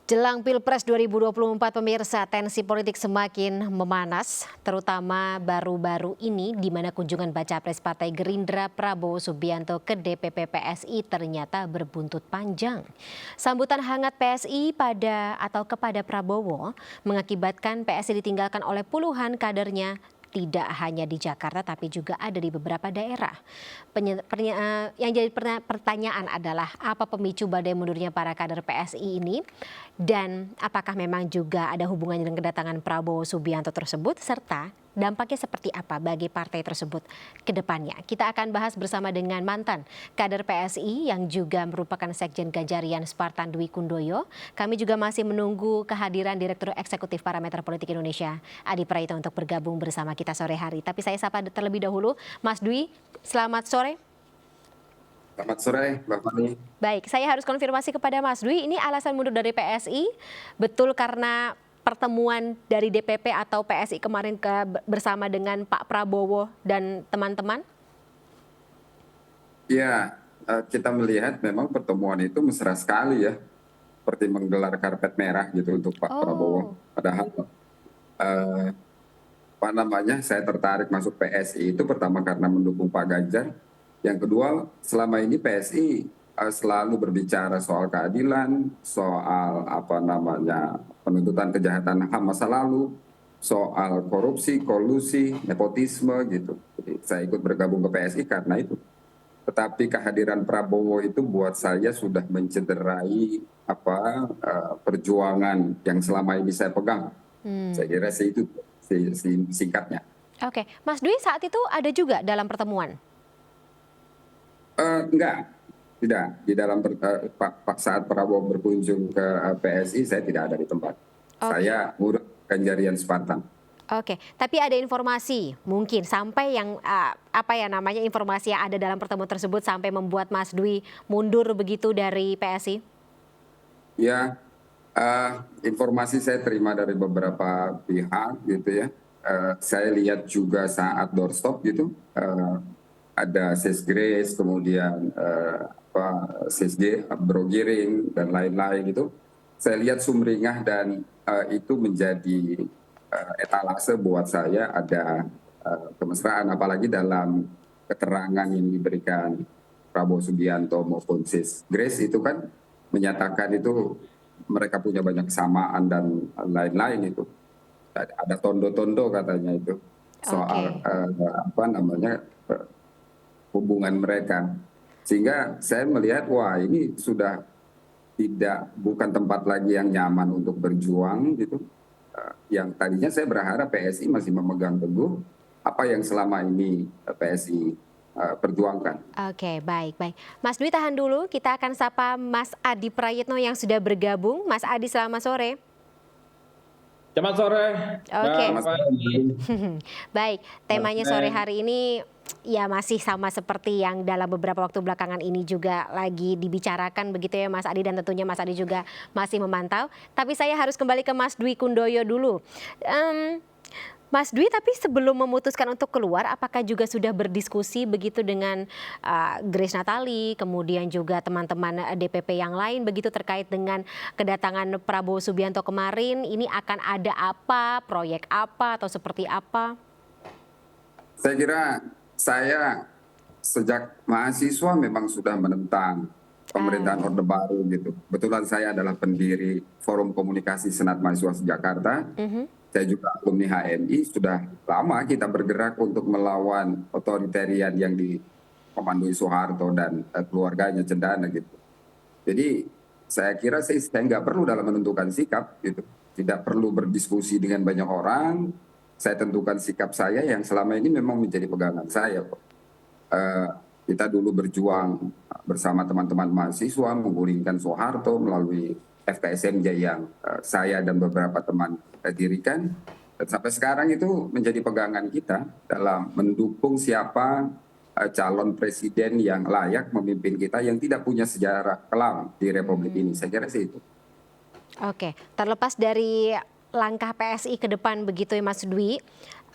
Jelang Pilpres 2024 pemirsa, tensi politik semakin memanas, terutama baru-baru ini di mana kunjungan baca pres Partai Gerindra Prabowo Subianto ke DPP PSI ternyata berbuntut panjang. Sambutan hangat PSI kepada Prabowo mengakibatkan PSI ditinggalkan oleh puluhan kadernya, tidak hanya di Jakarta tapi juga ada di beberapa daerah. Yang jadi pertanyaan adalah apa pemicu badai mundurnya para kader PSI ini dan apakah memang juga ada hubungannya dengan kedatangan Prabowo Subianto tersebut serta dampaknya seperti apa bagi partai tersebut ke depannya. Kita akan bahas bersama dengan mantan kader PSI yang juga merupakan Sekjen Ganjarian Spartan Dwi Kundoyo. Kami juga masih menunggu kehadiran Direktur Eksekutif Parameter Politik Indonesia Adi Prayitno untuk bergabung bersama kita sore hari. Tapi saya sapa terlebih dahulu Mas Dwi, selamat sore. Selamat sore, Mbak Fani. Baik, saya harus konfirmasi kepada Mas Dwi, ini alasan mundur dari PSI betul karena pertemuan dari DPP atau PSI kemarin bersama dengan Pak Prabowo dan teman-teman? Ya, kita melihat memang pertemuan itu mesra sekali ya, seperti menggelar karpet merah gitu untuk Pak Prabowo. Padahal saya tertarik masuk PSI itu pertama karena mendukung Pak Ganjar. Yang kedua, selama ini PSI selalu berbicara soal keadilan, soal penuntutan kejahatan HAM masa lalu, soal korupsi, kolusi, nepotisme gitu. Jadi saya ikut bergabung ke PSI karena itu. Tetapi kehadiran Prabowo itu buat saya sudah mencederai perjuangan yang selama ini saya pegang. Saya kira itu singkatnya. Oke, Mas Dwi saat itu ada juga dalam pertemuan? Enggak, tidak. Di dalam saat Prabowo berkunjung ke PSI, saya tidak ada di tempat. Saya ngurus Ganjarian Spartan. Oke, tapi ada informasi mungkin sampai yang informasi yang ada dalam pertemuan tersebut sampai membuat Mas Dwi mundur begitu dari PSI? Ya, informasi saya terima dari beberapa pihak gitu ya. Saya lihat juga saat doorstop gitu. Ada Sesgres, kemudian Sesg, Bro Giring, dan lain-lain itu. Saya lihat sumringah dan itu menjadi etalase buat saya ada kemesraan, apalagi dalam keterangan yang diberikan Prabowo Subianto maupun Sesgres itu kan menyatakan itu mereka punya banyak kesamaan dan lain-lain itu. Ada tondo-tondo katanya itu soal hubungan mereka, sehingga saya melihat wah ini sudah bukan tempat lagi yang nyaman untuk berjuang gitu. Yang tadinya saya berharap PSI masih memegang teguh apa yang selama ini PSI perjuangkan. Oke, baik. Mas Dwi tahan dulu, kita akan sapa Mas Adi Prayitno yang sudah bergabung. Mas Adi, selamat sore. Selamat sore. Oke. Baik, temanya sore hari ini ya masih sama seperti yang dalam beberapa waktu belakangan ini juga lagi dibicarakan begitu ya Mas Adi, dan tentunya Mas Adi juga masih memantau. Tapi saya harus kembali ke Mas Dwi Kundoyo dulu. Mas Dwi, tapi sebelum memutuskan untuk keluar, apakah juga sudah berdiskusi begitu dengan Grace Natali, kemudian juga teman-teman DPP yang lain begitu terkait dengan kedatangan Prabowo Subianto kemarin? Ini akan ada apa, proyek apa, atau seperti apa? Saya kira saya sejak mahasiswa memang sudah menentang pemerintahan Orde Baru gitu. Kebetulan saya adalah pendiri Forum Komunikasi Senat Mahasiswa Jakarta. Saya juga alumni HMI, sudah lama kita bergerak untuk melawan otoritarian yang dikomandoi Soeharto dan keluarganya Cendana gitu. Jadi saya kira saya nggak perlu dalam menentukan sikap gitu. Tidak perlu berdiskusi dengan banyak orang. Saya tentukan sikap saya yang selama ini memang menjadi pegangan saya. Kita dulu berjuang bersama teman-teman mahasiswa menggulingkan Soeharto melalui FKSMJ yang saya dan beberapa teman dirikan, dan sampai sekarang itu menjadi pegangan kita dalam mendukung siapa calon presiden yang layak memimpin kita yang tidak punya sejarah kelam di Republik ini. Saya kira sih itu. Oke, terlepas dari langkah PSI ke depan begitu ya Mas Dwi,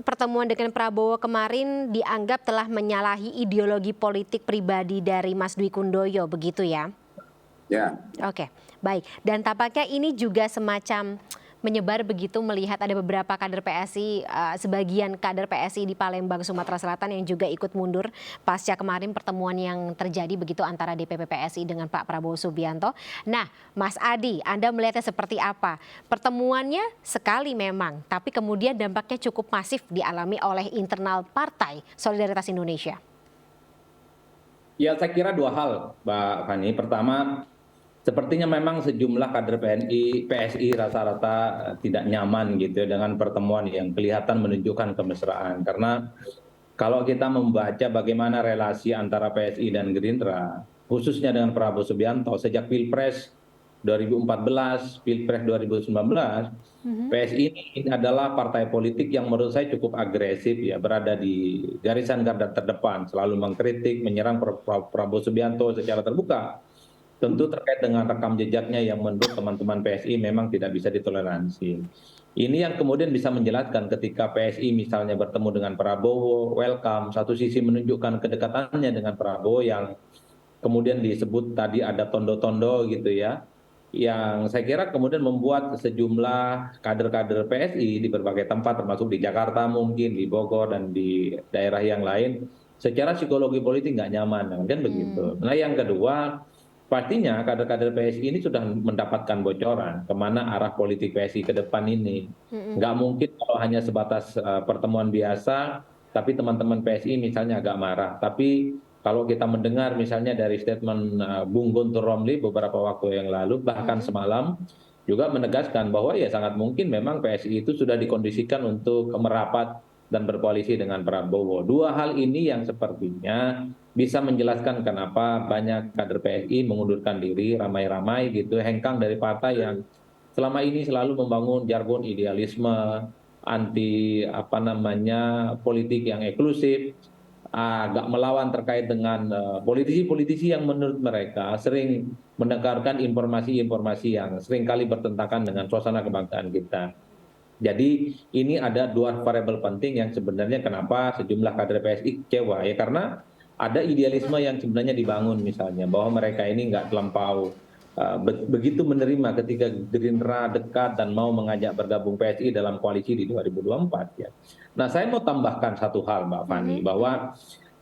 pertemuan dengan Prabowo kemarin dianggap telah menyalahi ideologi politik pribadi dari Mas Dwi Kundoyo begitu ya? Ya, Oke, baik. Dan tampaknya ini juga semacam menyebar begitu melihat ada beberapa kader PSI, sebagian kader PSI di Palembang, Sumatera Selatan yang juga ikut mundur pasca kemarin pertemuan yang terjadi begitu antara DPP PSI dengan Pak Prabowo Subianto. Nah, Mas Adi, Anda melihatnya seperti apa? Pertemuannya sekali memang, tapi kemudian dampaknya cukup masif dialami oleh internal Partai Solidaritas Indonesia. Ya, saya kira dua hal, Mbak Fani. Pertama, sepertinya memang sejumlah kader PSI rata-rata tidak nyaman gitu ya dengan pertemuan yang kelihatan menunjukkan kemesraan. Karena kalau kita membaca bagaimana relasi antara PSI dan Gerindra, khususnya dengan Prabowo Subianto sejak Pilpres 2014, Pilpres 2019, PSI ini adalah partai politik yang menurut saya cukup agresif ya, berada di garisan garda terdepan, selalu mengkritik, menyerang Prabowo Subianto secara terbuka. Tentu terkait dengan rekam jejaknya yang menurut teman-teman PSI memang tidak bisa ditoleransi. Ini yang kemudian bisa menjelaskan ketika PSI misalnya bertemu dengan Prabowo, welcome, satu sisi menunjukkan kedekatannya dengan Prabowo yang kemudian disebut tadi ada tondo-tondo gitu ya, yang saya kira kemudian membuat sejumlah kader-kader PSI di berbagai tempat termasuk di Jakarta mungkin, di Bogor dan di daerah yang lain secara psikologi politik nggak nyaman, kan begitu. Nah yang kedua, pastinya kader-kader PSI ini sudah mendapatkan bocoran kemana arah politik PSI ke depan ini. Nggak mungkin kalau hanya sebatas pertemuan biasa, tapi teman-teman PSI misalnya agak marah. Tapi kalau kita mendengar misalnya dari statement Bung Guntur Romli beberapa waktu yang lalu, bahkan semalam, juga menegaskan bahwa ya sangat mungkin memang PSI itu sudah dikondisikan untuk merapat dan berkoalisi dengan Prabowo. Dua hal ini yang sepertinya bisa menjelaskan kenapa banyak kader PSI mengundurkan diri ramai-ramai gitu, hengkang dari partai yang selama ini selalu membangun jargon idealisme, anti apa namanya politik yang eksklusif, agak melawan terkait dengan politisi-politisi yang menurut mereka sering mendengarkan informasi-informasi yang seringkali bertentangan dengan suasana kebangsaan kita. Jadi ini ada dua variabel penting yang sebenarnya kenapa sejumlah kader PSI kecewa ya, karena ada idealisme yang sebenarnya dibangun misalnya bahwa mereka ini nggak terlampau begitu menerima ketika Gerindra dekat dan mau mengajak bergabung PSI dalam koalisi di 2024 ya. Nah saya mau tambahkan satu hal Mbak Fani, bahwa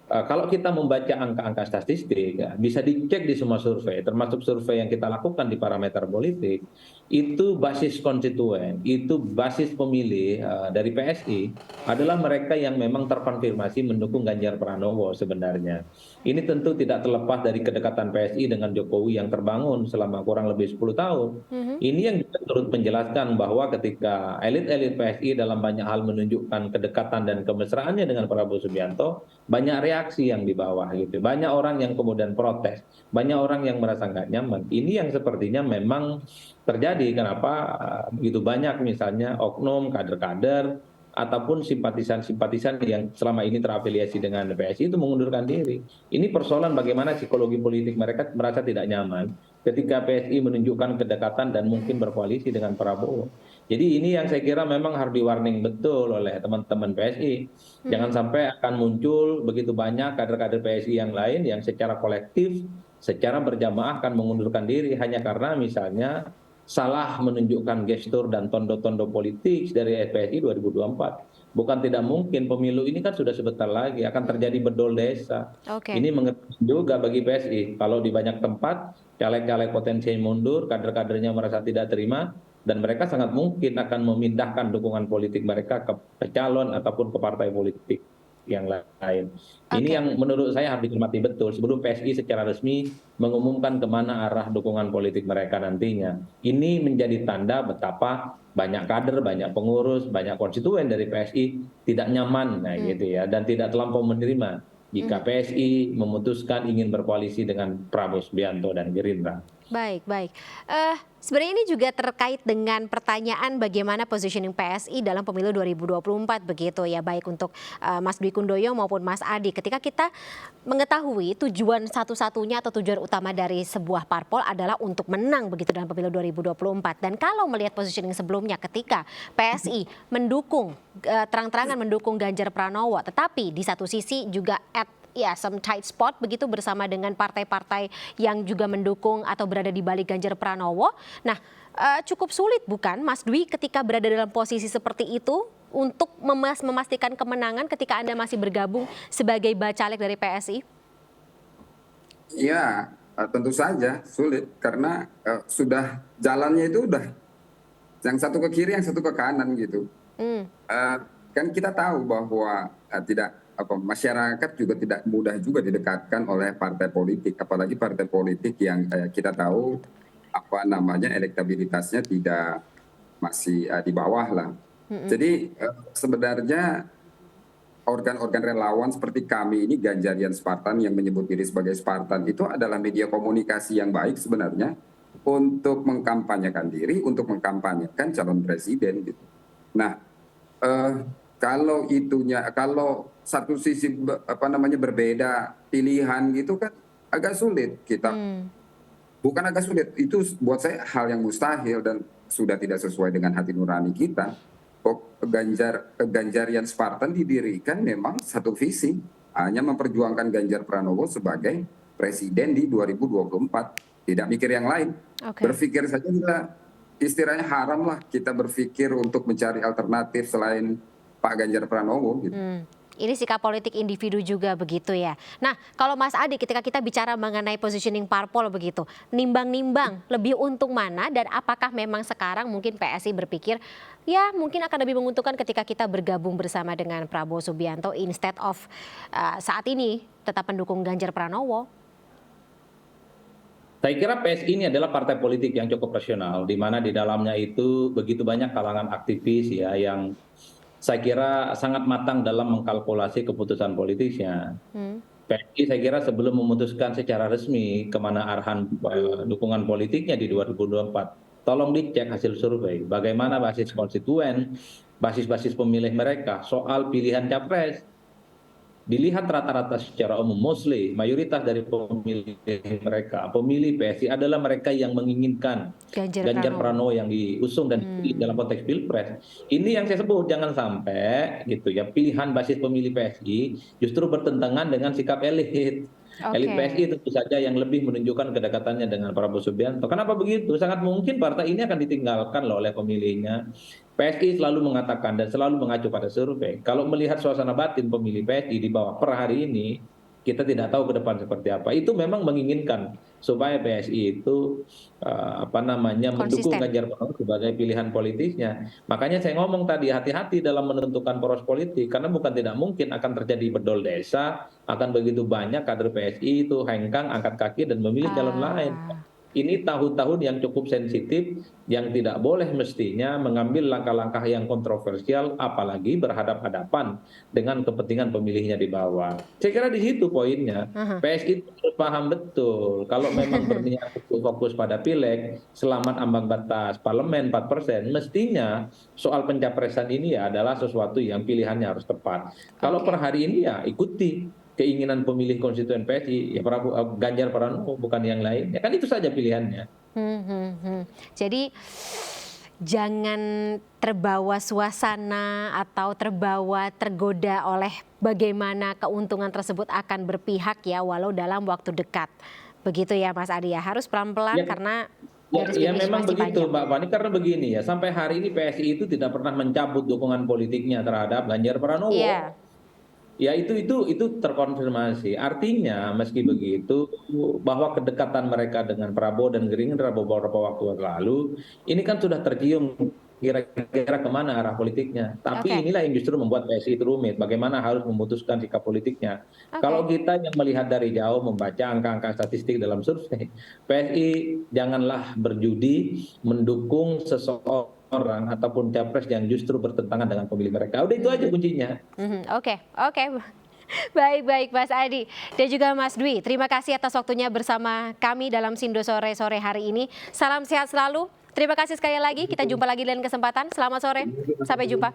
kalau kita membaca angka-angka statistik, ya, bisa dicek di semua survei, termasuk survei yang kita lakukan di parameter politik, itu basis konstituen, itu basis pemilih dari PSI adalah mereka yang memang terkonfirmasi mendukung Ganjar Pranowo sebenarnya. Ini tentu tidak terlepas dari kedekatan PSI dengan Jokowi yang terbangun selama kurang lebih 10 tahun. Ini yang juga turut menjelaskan bahwa ketika elit-elit PSI dalam banyak hal menunjukkan kedekatan dan kemesraannya dengan Prabowo Subianto, banyak reaksi yang di bawah gitu. Banyak orang yang kemudian protes, banyak orang yang merasa nggak nyaman. Ini yang sepertinya memang terjadi. Kenapa begitu banyak misalnya oknum, kader-kader, ataupun simpatisan-simpatisan yang selama ini terafiliasi dengan PSI itu mengundurkan diri. Ini persoalan bagaimana psikologi politik mereka merasa tidak nyaman ketika PSI menunjukkan kedekatan dan mungkin berkoalisi dengan Prabowo. Jadi ini yang saya kira memang harus di-warning betul oleh teman-teman PSI. Jangan sampai akan muncul begitu banyak kader-kader PSI yang lain yang secara kolektif, secara berjamaah akan mengundurkan diri hanya karena misalnya salah menunjukkan gestur dan tondo-tondo politik dari PSI 2024. Bukan tidak mungkin pemilu ini kan sudah sebentar lagi akan terjadi bedol desa. Oke. Ini mengerikan juga bagi PSI. Kalau di banyak tempat caleg-caleg potensial mundur, kader-kadernya merasa tidak terima, dan mereka sangat mungkin akan memindahkan dukungan politik mereka ke calon ataupun ke partai politik yang lain. Ini yang menurut saya harus dicermati betul sebelum PSI secara resmi mengumumkan kemana arah dukungan politik mereka nantinya. Ini menjadi tanda betapa banyak kader, banyak pengurus, banyak konstituen dari PSI tidak nyaman, nah gitu ya, dan tidak terlampau menerima jika PSI memutuskan ingin berkoalisi dengan Prabowo Subianto dan Gerindra. Baik, baik. Sebenarnya ini juga terkait dengan pertanyaan bagaimana positioning PSI dalam pemilu 2024 begitu ya, baik untuk Mas Dwi Kundoyo maupun Mas Adi. Ketika kita mengetahui tujuan satu-satunya atau tujuan utama dari sebuah parpol adalah untuk menang begitu dalam pemilu 2024. Dan kalau melihat positioning sebelumnya ketika PSI mendukung terang-terangan mendukung Ganjar Pranowo, tetapi di satu sisi juga ya some tight spot begitu bersama dengan partai-partai yang juga mendukung atau berada di balik Ganjar Pranowo. Nah, cukup sulit bukan Mas Dwi ketika berada dalam posisi seperti itu untuk memastikan kemenangan ketika Anda masih bergabung sebagai bacalek dari PSI? Ya, tentu saja sulit karena sudah jalannya itu udah yang satu ke kiri, yang satu ke kanan gitu. Kan kita tahu bahwa masyarakat juga tidak mudah juga didekatkan oleh partai politik, apalagi partai politik yang kita tahu elektabilitasnya tidak masih di bawah lah. Jadi sebenarnya organ-organ relawan seperti kami ini Ganjarian Spartan yang menyebut diri sebagai Spartan itu adalah media komunikasi yang baik sebenarnya untuk mengkampanyekan diri, untuk mengkampanyekan calon presiden gitu. Nah, kalau satu sisi berbeda pilihan gitu kan agak sulit kita. Bukan agak sulit, itu buat saya hal yang mustahil dan sudah tidak sesuai dengan hati nurani kita. Ganjarian Spartan didirikan memang satu visi, hanya memperjuangkan Ganjar Pranowo sebagai presiden di 2024. Tidak mikir yang lain. Berpikir saja kita istilahnya haram lah kita berpikir untuk mencari alternatif selain Pak Ganjar Pranowo gitu. Ini sikap politik individu juga begitu ya. Nah, kalau Mas Adi ketika kita bicara mengenai positioning parpol begitu, nimbang-nimbang lebih untung mana dan apakah memang sekarang mungkin PSI berpikir ya mungkin akan lebih menguntungkan ketika kita bergabung bersama dengan Prabowo Subianto instead of saat ini tetap mendukung Ganjar Pranowo? Saya kira PSI ini adalah partai politik yang cukup rasional, di mana di dalamnya itu begitu banyak kalangan aktivis ya yang saya kira sangat matang dalam mengkalkulasi keputusan politisnya. PSI saya kira sebelum memutuskan secara resmi kemana arahan dukungan politiknya di 2024, tolong dicek hasil survei, bagaimana basis konstituen, basis-basis pemilih mereka soal pilihan capres. Dilihat rata-rata secara umum, mostly mayoritas dari pemilih mereka, pemilih PSI adalah mereka yang menginginkan Ganjar Pranowo yang diusung dan dipilih dalam konteks pilpres. Ini yang saya sebut, jangan sampai gitu ya pilihan basis pemilih PSI justru bertentangan dengan sikap elit. Elit PSI tentu saja yang lebih menunjukkan kedekatannya dengan Prabowo Subianto. Kenapa begitu? Sangat mungkin partai ini akan ditinggalkan loh oleh pemilihnya. PSI selalu mengatakan dan selalu mengacu pada survei. Kalau melihat suasana batin pemilih PSI di bawah per hari ini, kita tidak tahu ke depan seperti apa. Itu memang menginginkan supaya PSI itu mendukung Ganjar Pranowo sebagai pilihan politisnya. Makanya saya ngomong tadi hati-hati dalam menentukan poros politik karena bukan tidak mungkin akan terjadi bedol desa, akan begitu banyak kader PSI itu hengkang, angkat kaki dan memilih calon lain. Ini tahun-tahun yang cukup sensitif yang tidak boleh mestinya mengambil langkah-langkah yang kontroversial apalagi berhadapan-hadapan dengan kepentingan pemilihnya di bawah. Saya kira di situ poinnya. PSI harus paham betul kalau memang berniat fokus pada pileg selamat ambang batas parlemen 4%, mestinya soal pencapresan ini ya adalah sesuatu yang pilihannya harus tepat. Kalau per hari ini ya ikuti keinginan pemilih konstituen PSI, ya Ganjar Pranowo bukan yang lain. Ya kan itu saja pilihannya. Jadi jangan terbawa suasana atau tergoda oleh bagaimana keuntungan tersebut akan berpihak ya walau dalam waktu dekat. Begitu ya Mas Adi ya, harus pelan-pelan karena ya memang begitu Mbak Fani, karena begini ya, sampai hari ini PSI itu tidak pernah mencabut dukungan politiknya terhadap Ganjar Pranowo. Ya itu terkonfirmasi. Artinya meski begitu bahwa kedekatan mereka dengan Prabowo dan Gerindra beberapa waktu lalu ini kan sudah tercium kira-kira kemana arah politiknya. Tapi inilah yang justru membuat PSI itu rumit. Bagaimana harus memutuskan sikap politiknya. Kalau kita yang melihat dari jauh membaca angka-angka statistik dalam survei, PSI janganlah berjudi mendukung seseorang ataupun capres yang justru bertentangan dengan pemilih mereka. Udah itu aja kuncinya. Oke. Baik Mas Adi dan juga Mas Dwi. Terima kasih atas waktunya bersama kami dalam Sindo Sore hari ini. Salam sehat selalu. Terima kasih sekali lagi. Kita jumpa lagi di lain kesempatan. Selamat sore. Sampai jumpa.